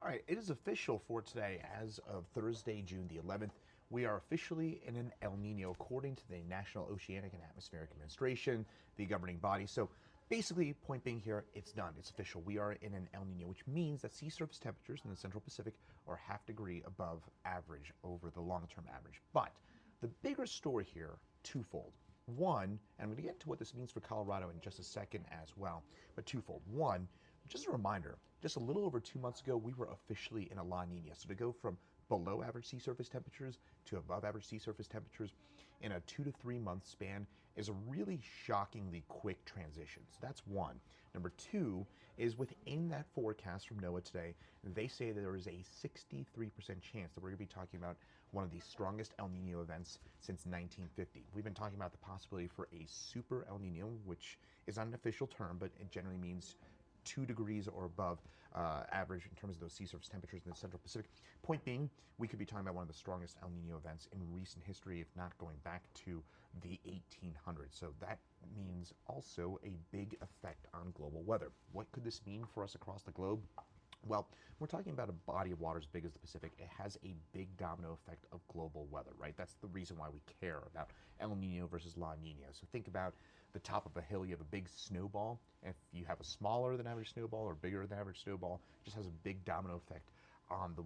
All right, it is official for today. As of Thursday, June the 11th, we are officially in an El Nino according to the National Oceanic and Atmospheric Administration, the governing body. So basically, point being here, it's done. It's official. We are in an El Nino, which means that sea surface temperatures in the Central Pacific are half degree above average over the long-term average. But the bigger story here, twofold. One, and I'm going to get into what this means for Colorado in just a second as well, but twofold. One, just a reminder, just a little over 2 months ago, we were officially in a La Nina. So to go from below average sea surface temperatures to above average sea surface temperatures in a 2 to 3 month span is a really shockingly quick transition. So that's one. Number two is within that forecast from NOAA today, they say that there is a 63% chance that we're going to be talking about one of the strongest El Nino events since 1950. We've been talking about the possibility for a super El Nino, which is not an official term, but it generally means 2 degrees or above average in terms of those sea surface temperatures in the Central Pacific. Point being, we could be talking about one of the strongest El Nino events in recent history, if not going back to the 1800s. So that means also a big effect on global weather. What could this mean for us across the globe? Well, we're talking about a body of water as big as the Pacific. It has a big domino effect of global weather, right? That's the reason why we care about El Nino versus La Nina. So think about the top of a hill, you have a big snowball. If you have a smaller than average snowball or bigger than average snowball, it just has a big domino effect on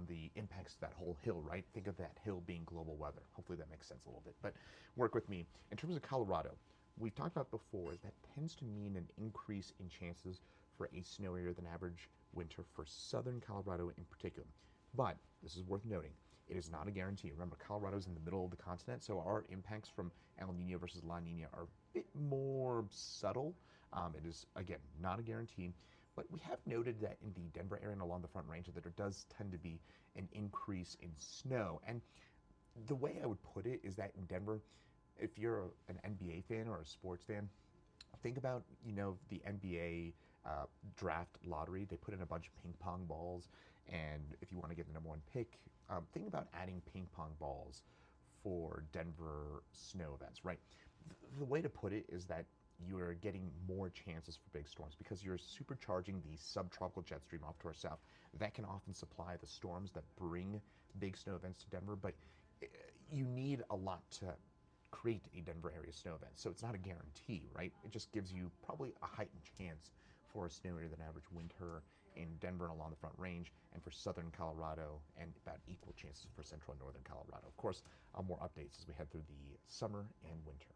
the impacts of that whole hill, right? Think of that hill being global weather. Hopefully that makes sense a little bit, but work with me. In terms of Colorado, we've talked about before, is that tends to mean an increase in chances for a snowier than average winter for southern Colorado in particular. But this is worth noting, it is not a guarantee. Remember, Colorado is in the middle of the continent, so our impacts from El Nino versus La Nina are a bit more subtle. It is, again, not a guarantee, but we have noted that in the Denver area and along the Front Range that there does tend to be an increase in snow. And the way I would put it is that in Denver, if you're an NBA fan or a sports fan, think about, the NBA draft lottery. They put in a bunch of ping pong balls, and if you want to get the number one pick, think about adding ping pong balls for Denver snow events, right? The way to put it is that you're getting more chances for big storms because you're supercharging the subtropical jet stream off to our south. That can often supply the storms that bring big snow events to Denver, but you need a lot to create a Denver area snow event. So it's not a guarantee, right? It just gives you probably a heightened chance for a snowier than average winter in Denver and along the Front Range, and for southern Colorado, and about equal chances for central and northern Colorado. Of course, more updates as we head through the summer and winter.